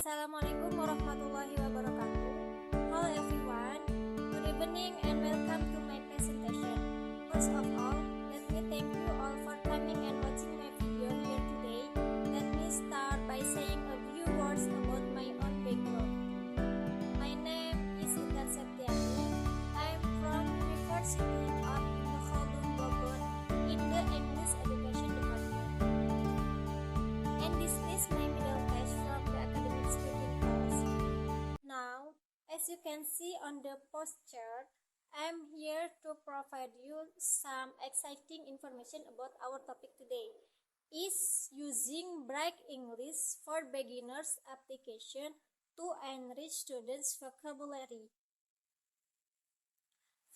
Assalamualaikum warahmatullahi wabarakatuh. Hello everyone, good evening and welcome to my presentation. First of all, let me thank you all for coming and watching my video here today. Let me start by saying a few words about my own background. My name is Intan Septiani. I am from University of Ibnu Khaldun Bogor in the English Education Department. And this is my middle class from the academic speaking course. Now, as you can see on the poster, I am here to provide you some exciting information about our topic today. Is using Bright English for Beginners application to enrich students' vocabulary.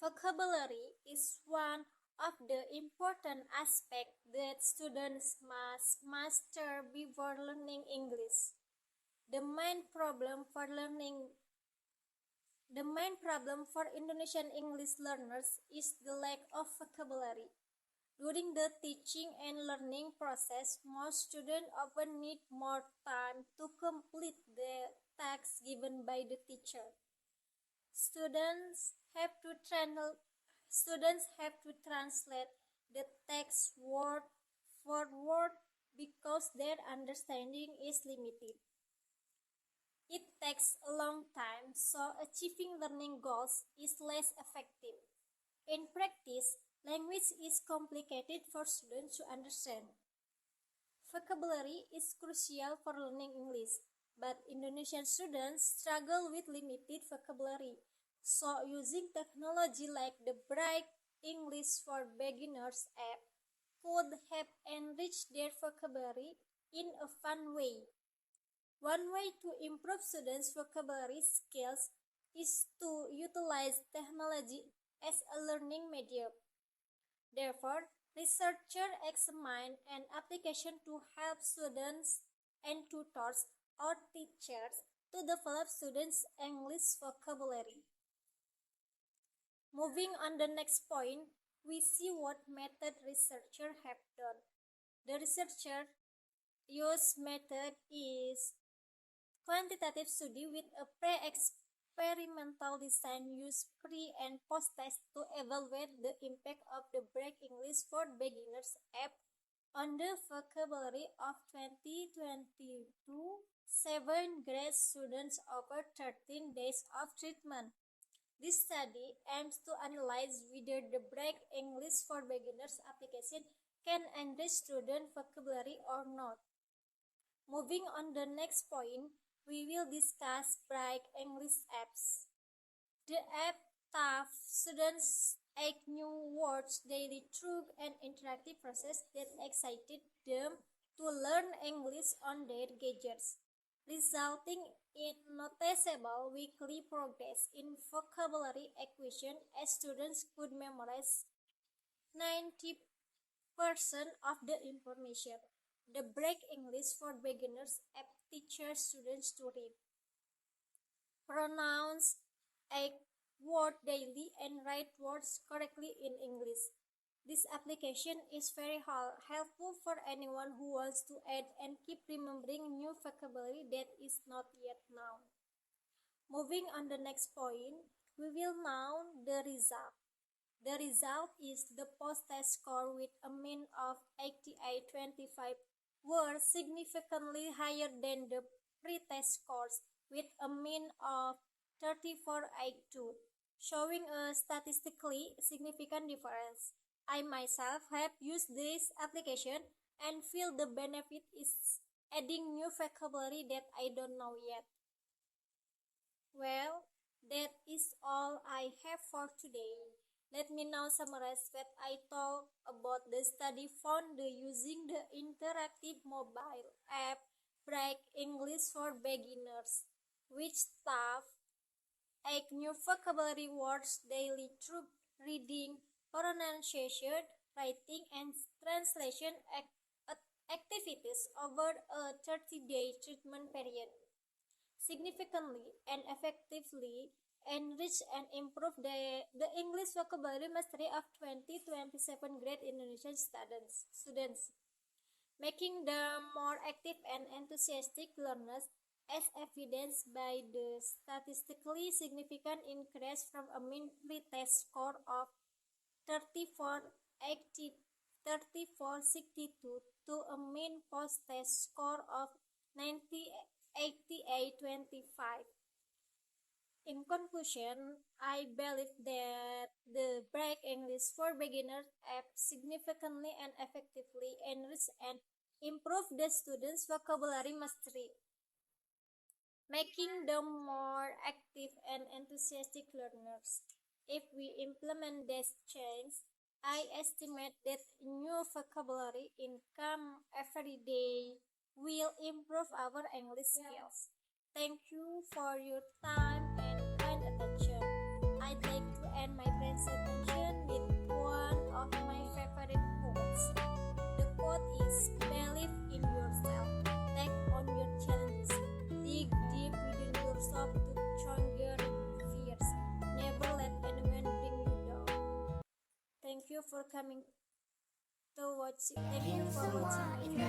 Vocabulary is one of the important aspects that students must master before learning English. The main problem for Indonesian English learners is the lack of vocabulary. During the teaching and learning process, most students often need more time to complete the tasks given by the teacher. Students have to translate the text word for word because their understanding is limited. It takes a long time, so achieving learning goals is less effective. In practice, language is complicated for students to understand. Vocabulary is crucial for learning English, but Indonesian students struggle with limited vocabulary. So using technology like the Bright English for Beginners app could help enrich their vocabulary in a fun way. One way to improve students' vocabulary skills is to utilize technology as a learning medium. Therefore, researchers examined an application to help students and tutors or teachers to develop students' English vocabulary. Moving on the next point, we see what method researchers have done. The researcher used method is quantitative study with a pre-experimental design use pre- and post-test to evaluate the impact of the Bright English for Beginners app on the vocabulary of 2022 7th grade students over 13 days of treatment. This study aims to analyze whether the Bright English for Beginners application can enrich student vocabulary or not. Moving on the next point, we will discuss Bright English apps. The app taught students 8 new words daily through an interactive process that excited them to learn English on their gadgets, resulting in noticeable weekly progress in vocabulary acquisition as students could memorize 90% of the information. The Bright English for Beginners app teaches students to read, pronounce a word daily, and write words correctly in English. This application is very helpful for anyone who wants to add and keep remembering new vocabulary that is not yet known. Moving on the next point, we will know the result. The result is the post-test score with a mean of 88.25 were significantly higher than the pre-test scores with a mean of 34.82, showing a statistically significant difference. I myself have used this application and feel the benefit is adding new vocabulary that I don't know yet. Well, that is all I have for today. Let me now summarize what I talked about the study found using the interactive mobile app Bright English for Beginners, which taught 8 new vocabulary words daily through reading, pronunciation, writing, and translation activities over a 30-day treatment period. Significantly and effectively enrich and improve the English vocabulary mastery of 2027 grade Indonesian students, making them more active and enthusiastic learners as evidenced by the statistically significant increase from a mean pretest score of 34.62 to a mean post-test score of 88.25. In conclusion, I believe that the Break English for Beginners app significantly and effectively enrich and improve the students' vocabulary mastery, making them more active and enthusiastic learners. If we implement this change, I estimate that new vocabulary income every day will improve our English skills. Thank you for your time and kind attention. I'd like to end my presentation with one of my favorite quotes. The quote is, "Believe in yourself, take on your challenges, dig deep within yourself to conquer your fears. Never let anyone bring you down." Thank you for coming to watch. Thank you for watching my video.